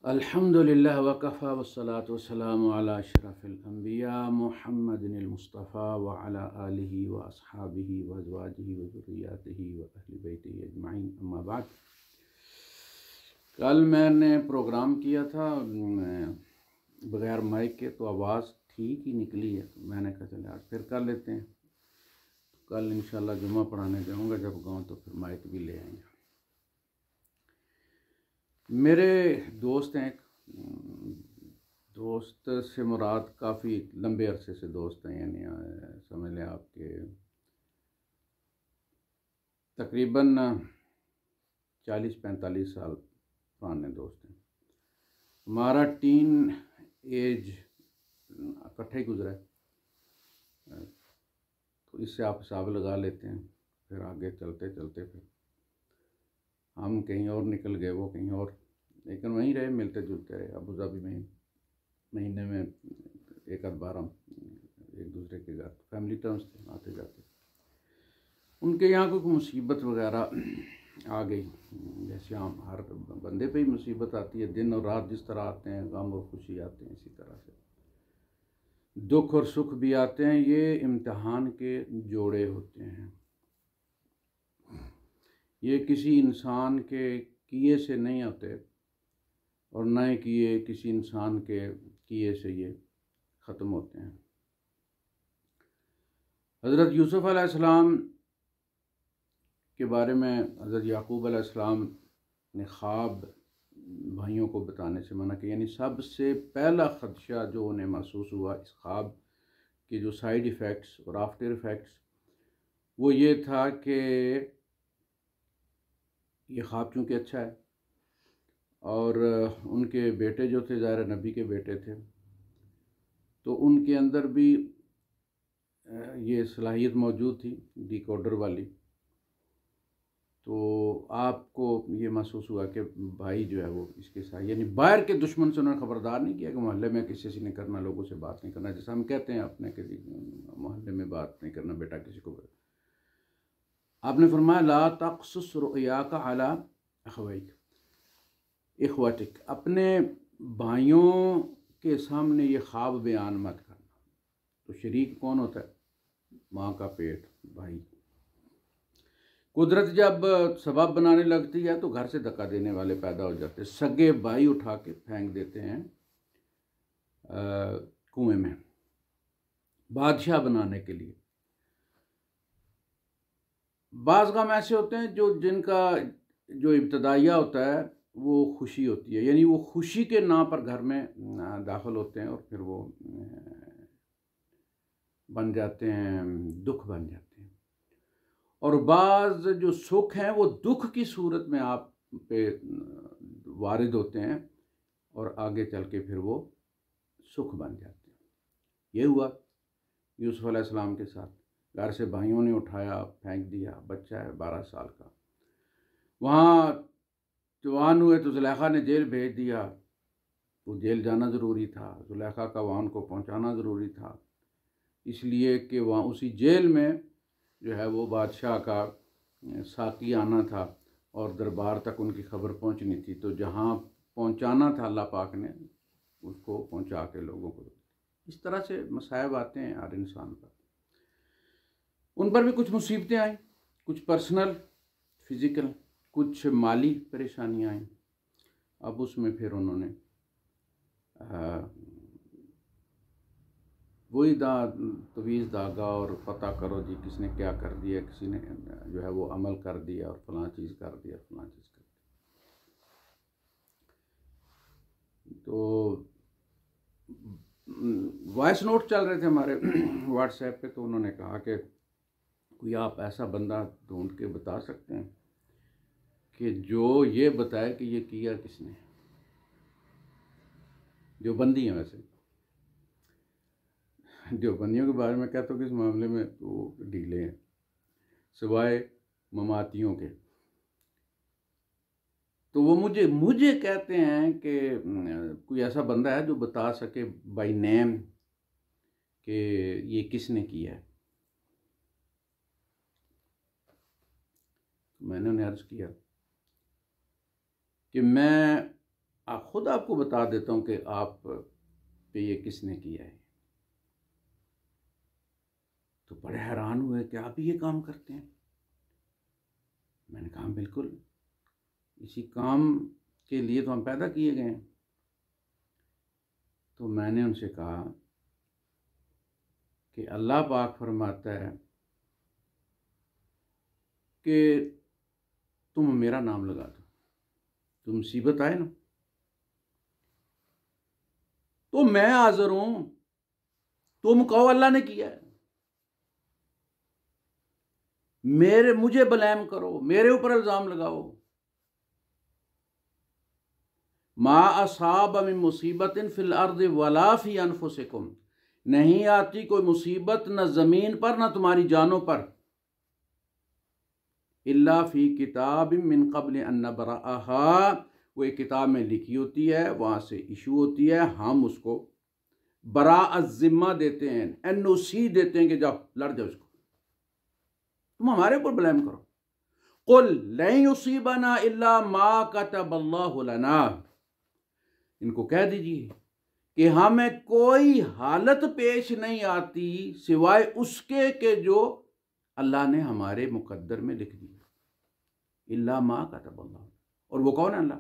अल्हम्दुलिल्लाह वकफ़ा वस्सलातु वस्सलामु अला अशरफिल अंबिया मुहम्मदिनिल मुस्तफ़ा व अला आलिहि व अस्हाबिहि व अज़वाजिहि व ज़ुर्रिय्यातिहि व अहली बैतिहि अजमाइन, अम्मा बाद। कल मैंने प्रोग्राम किया था बग़ैर माइक के, तो आवाज़ ठीक ही निकली है। तो मैंने कहा चले आज फिर कर लेते हैं। कल इंशाल्लाह जुम्मा पढ़ाने जाऊँगा जब गाँव, तो फिर माइक भी ले आएंगे। मेरे दोस्त हैं, दोस्त से मुराद काफ़ी लंबे अरसे से दोस्त हैं, यानी समझ लें आपके तकरीबन 40-45 साल पुराने दोस्त हैं। हमारा टीन एज इकट्ठे ही गुजरा है, तो इससे आप हिसाब लगा लेते हैं। फिर आगे चलते चलते फिर हम कहीं और निकल गए, वो कहीं और, लेकिन वहीं रहे, मिलते जुलते रहे। अबू धाबी में महीने में एक आध बार हम एक दूसरे के घर, फैमिली टर्म्स थे, आते जाते। उनके यहाँ कोई मुसीबत वगैरह आ गई, जैसे हम हर बंदे पे ही मुसीबत आती है, दिन और रात जिस तरह आते हैं, गम और खुशी आते हैं, इसी तरह से दुख और सुख भी आते हैं। ये इम्तिहान के जोड़े होते हैं। ये किसी इंसान के किए से नहीं होते और न ही किए किसी इंसान के किए से ये ख़त्म होते हैं। हज़रत यूसुफ़ अलैहिस्सलाम के बारे में हज़रत याकूब अलैहिस्सलाम ने ख्वाब भाइयों को बताने से मना किया, यानी सबसे पहला ख़दशा जो उन्हें महसूस हुआ इस ख्वाब के जो साइड इफ़ेक्ट्स और आफ्टर इफ़ेक्ट्स, वो ये था कि ये ख्वाब चूँकि अच्छा है और उनके बेटे जो थे ज़ाहिर नबी के बेटे थे, तो उनके अंदर भी ये सलाहियत मौजूद थी डिकोडर वाली। तो आपको ये महसूस हुआ कि भाई जो है वो इसके साथ, यानी बाहर के दुश्मन से उन्होंने ख़बरदार नहीं किया कि मोहल्ले में किसी से नहीं करना, लोगों से बात नहीं करना, जैसा हम कहते हैं अपने किसी मोहल्ले में बात नहीं करना बेटा किसी को। आपने फरमाया ला तक़्सुस रुअयाका अला अख़वैक इख़्वतिक, अपने भाइयों के सामने ये ख्वाब बयान मत करना। तो शरीक कौन होता है? माँ का पेट, भाई। कुदरत जब सबब बनाने लगती है तो घर से धक्का देने वाले पैदा हो जाते हैं। सगे भाई उठा के फेंक देते हैं कुएं में बादशाह बनाने के लिए। बाज़ गम ऐसे होते हैं जिनका जो इब्तदाइया होता है वो खुशी होती है, यानी वो खुशी के नाम पर घर में दाखिल होते हैं और फिर वो बन जाते हैं, दुख बन जाते हैं। और बाज़ जो सुख हैं वो दुख की सूरत में आप पे वारिद होते हैं और आगे चल के फिर वो सुख बन जाते हैं। ये हुआ यूसुफ़ अलैहिस्सलाम के साथ। घर से भाइयों ने उठाया, फेंक दिया, बच्चा है 12 साल का। वहाँ जवान हुए तो ज़ुलेखा ने जेल भेज दिया। वो जेल जाना ज़रूरी था, ज़ुलेखा का वहाँ को पहुँचाना ज़रूरी था, इसलिए कि वहाँ उसी जेल में जो है वो बादशाह का साकी आना था और दरबार तक उनकी खबर पहुँचनी थी। तो जहाँ पहुँचाना था अल्लाह पाक ने उसको पहुँचा के लोगों को। इस तरह से मसाइब आते हैं हर इंसान पर। उन पर भी कुछ मुसीबतें आई, कुछ पर्सनल फिज़िकल, कुछ माली परेशानियाँ आई। अब उसमें फिर उन्होंने वही तवीज़ धागा और पता करो जी किसने क्या कर दिया, किसी ने जो है वो अमल कर दिया और फलां चीज़ कर दिया, फलां चीज़ कर दी। तो वॉइस नोट चल रहे थे हमारे व्हाट्सएप पे, तो उन्होंने कहा कि कोई आप ऐसा बंदा ढूंढ के बता सकते हैं कि जो ये बताए कि ये किया किसने। जो बंदी हैं, वैसे जो बंदियों के बारे में कहता हूँ कि इस मामले में तो ढीले हैं सिवाय ममातियों के। तो वो मुझे कहते हैं कि कोई ऐसा बंदा है जो बता सके बाय नेम कि ये किसने किया है। मैंने उन्हें अर्ज़ किया कि मैं खुद आपको बता देता हूँ कि आप पे ये किसने किया है। तो बड़े हैरान हुए कि आप ये काम करते हैं। मैंने कहा बिल्कुल, इसी काम के लिए तो हम पैदा किए गए हैं। तो मैंने उनसे कहा कि अल्लाह पाक फरमाता है कि तुम मेरा नाम लगा दो, तो मुसीबत आए ना, तो मैं हाजिर हूं, तुम कहो अल्लाह ने किया है, मुझे ब्लेम करो, मेरे ऊपर इल्जाम लगाओ। मा असाब मिन मुसीबतिन फिल अर्द वला फी अनफुसिकुम, नहीं आती कोई मुसीबत न ज़मीन पर न तुम्हारी जानों पर, इल्ला फ़ी किताब मिन क़ब्ल अन नब्रअहा, वो एक किताब में लिखी होती है, वहाँ से इशू होती है, हम उसको बराअत ज़िम्मा देते हैं, एनओसी देते हैं कि जाओ लड़ जाओ इसको, तुम हमारे ऊपर ब्लेम करो। कुल लन युसीबना इल्ला मा कतबल्लाहु लना, इनको कह दीजिए कि हमें कोई हालत पेश नहीं आती सिवाय उसके के जो अल्लाह ने हमारे मुकद्दर में लिख दिया। इल्ला मा कतबल्लाहु, और वो कौन है? अल्लाह,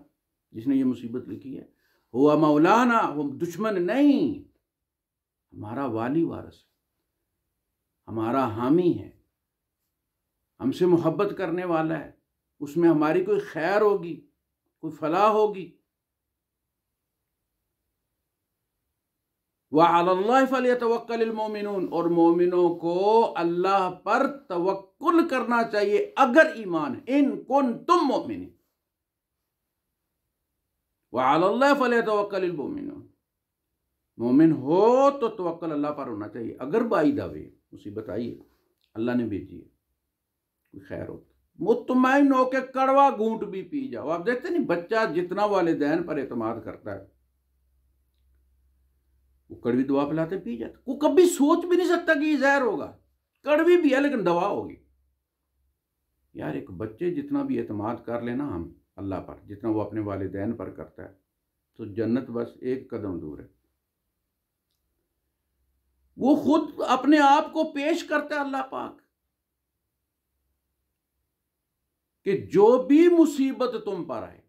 जिसने ये मुसीबत लिखी है। हुआ मौलाना, वो दुश्मन नहीं, हमारा वाली वारस है, हमारा हामी है, हमसे मोहब्बत करने वाला है, उसमें हमारी कोई खैर होगी, कोई फलाह होगी। व अलल्लाहि फलियतवक्कलिल मोमिनून, और मोमिनों को अल्लाह पर तवक्कुल करना चाहिए अगर ईमान है। इन कुंतुम मोमिनीन व अलल्लाहि फलियतवक्कलिल मोमिनून, मोमिन हो तो तवक्कुल अल्लाह पर होना चाहिए। अगर बाई दावे मुसीबत आई है, अल्लाह ने भेजी है, कोई खैर हो, मुतमईन होके कड़वा घूंट भी पी जाओ। आप देखते नहीं, बच्चा जितना वालिदैन पर एतमाद करता है, वो कड़वी दवा पिलाते पी जाता, वो कभी सोच भी नहीं सकता कि ये जहर होगा, कड़वी भी है लेकिन दवा होगी। यार एक बच्चे जितना भी एतमाद कर लेना हम अल्लाह पर, जितना वो अपने वालिदैन पर करता है, तो जन्नत बस एक कदम दूर है। वो खुद अपने आप को पेश करता है अल्लाह पाक कि जो भी मुसीबत तुम पर आए,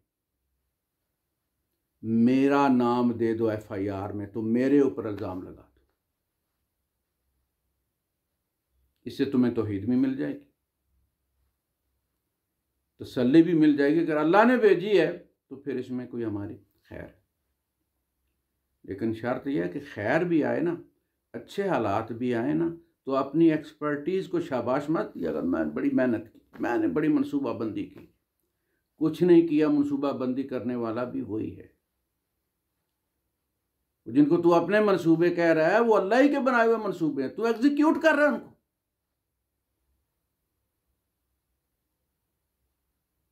मेरा नाम दे दो FIR में, तो मेरे ऊपर इल्जाम लगा दो, इससे तुम्हें तौहीद भी मिल जाएगी, तसल्ली भी मिल जाएगी। अगर अल्लाह ने भेजी है तो फिर इसमें कोई हमारी खैर है। लेकिन शर्त यह है कि खैर भी आए ना, अच्छे हालात भी आए ना, तो अपनी एक्सपर्टीज़ को शाबाश मत दिया। अगर मैं बड़ी मेहनत की, मैंने बड़ी मनसूबाबंदी की, कुछ नहीं किया, मनसूबाबंदी करने वाला भी वही है। जिनको तू अपने मनसूबे कह रहा है, वो अल्लाह ही के बनाए हुए मनसूबे हैं, तू एग्जीक्यूट कर रहा है उनको।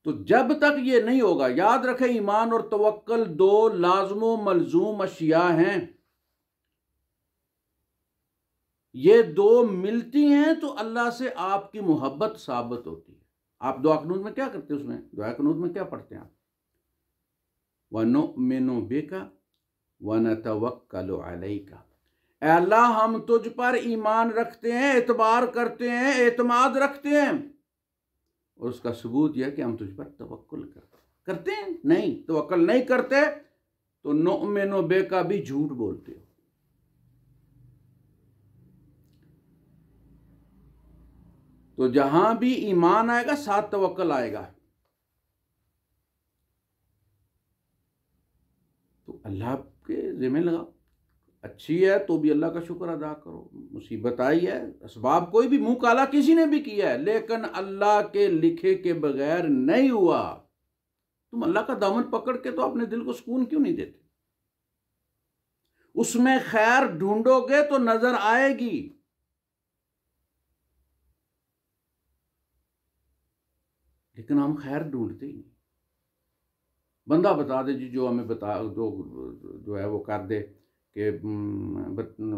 तो जब तक ये नहीं होगा, याद रखें, ईमान और तवक्कल दो लाज़िम मलजूम अशिया हैं। ये दो मिलती हैं तो अल्लाह से आपकी मोहब्बत साबित होती है। आप दुआ कुनूत में क्या करते हैं? उसमें दुआ कुनूत में क्या पढ़ते हैं आप? वनुमिनु बिका वनतवक्कलु अलैका, ऐ अल्लाह हम तुझ पर ईमान रखते हैं, एतबार करते हैं, एतमाद रखते हैं, और उसका सबूत यह कि हम तुझ पर तवक्कुल करते हैं। नहीं, तवक्कुल नहीं करते तो नुमिनु बिका भी झूठ बोलते हो। तो जहां भी ईमान आएगा साथ तवक्कुल आएगा। तो अल्लाह के ज़िम्मे लगाओ, अच्छी है तो भी अल्लाह का शुक्र अदा करो। मुसीबत आई है, असबाब कोई भी, मुंह काला किसी ने भी किया है, लेकिन अल्लाह के लिखे के बगैर नहीं हुआ। तुम अल्लाह का दामन पकड़ के तो अपने दिल को सुकून क्यों नहीं देते? उसमें खैर ढूंढोगे तो नजर आएगी। लेकिन हम खैर ढूंढते ही नहीं। बंदा बता दे जी, जो हमें बता, जो है वो कर दे कि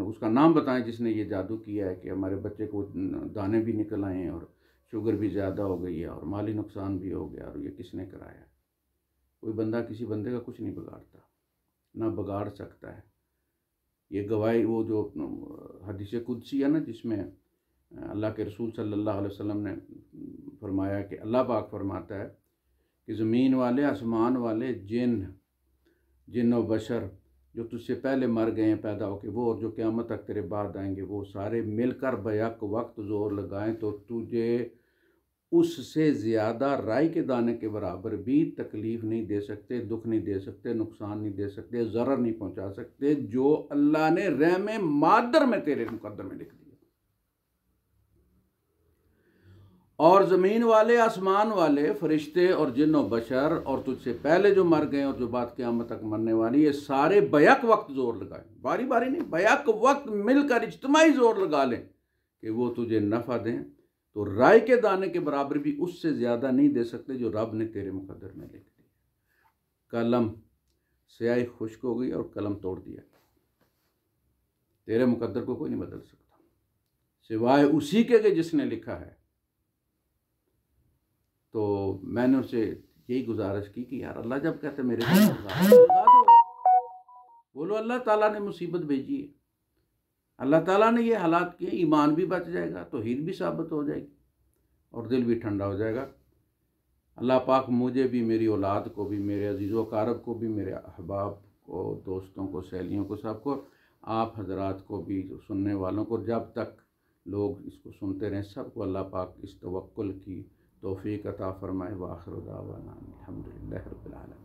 उसका नाम बताएं जिसने ये जादू किया है कि हमारे बच्चे को दाने भी निकल आए हैं और शुगर भी ज़्यादा हो गई है और माली नुकसान भी हो गया, और ये किसने कराया? कोई बंदा किसी बंदे का कुछ नहीं बिगाड़ता, ना बिगाड़ सकता है। ये गवाही वो जो हदीस कुदसी है ना, जिसमें अल्लाह के रसूल सल्लल्लाहु अलैहि वसल्लम ने फरमाया कि अल्लाह पाक फरमाता है कि ज़मीन वाले, आसमान वाले, जिन और बशर जो तुझसे पहले मर गए हैं पैदा होके, वो और जो क़यामत तक तेरे बाद आएंगे, वो सारे मिलकर बैक वक्त ज़ोर लगाएं तो तुझे उससे ज़्यादा राई के दाने के बराबर भी तकलीफ़ नहीं दे सकते, दुख नहीं दे सकते, नुकसान नहीं दे सकते, ज़रर नहीं पहुंचा सकते, जो अल्लाह ने रहम मादर में तेरे मुकद्दर में लिख दिया। और ज़मीन वाले, आसमान वाले, फरिश्ते और जिन्न और बशर और तुझसे पहले जो मर गए और जो बात क़यामत तक मरने वाली, ये सारे बैक वक्त ज़ोर लगाएं, बारी बारी नहीं, बैक वक्त मिलकर इज्तिमाई ज़ोर लगा लें कि वो तुझे नफ़ा दें, तो राय के दाने के बराबर भी उससे ज़्यादा नहीं दे सकते जो रब ने तेरे मुकद्दर में लिख दिया। कलम स्याही खुश्क हो गई और कलम तोड़ दिया, तेरे मुकद्दर को कोई नहीं बदल सकता सिवाय उसी के जिसने लिखा है। तो मैंने उनसे यही गुजारिश की कि यार अल्लाह जब कहते मेरे को लगा दो, बोलो अल्लाह ताला ने मुसीबत भेजी है, अल्लाह ताला ने ये हालात किए, ईमान भी बच जाएगा, तौहीद भी साबित हो जाएगी और दिल भी ठंडा हो जाएगा। अल्लाह पाक मुझे भी, मेरी औलाद को भी, मेरे अजीज़ कारब को भी, मेरे अहबाब को, दोस्तों को, सहेलियों को, सबको, आप हजरात को भी, सुनने वालों को, जब तक लोग इसको सुनते रहें, सबको अल्लाह पाक इस तवक्कुल की तौफीक अता फरमाए। व आखिर दावाना अल्हम्दुलिल्लाहि रब्बिल आलमीन।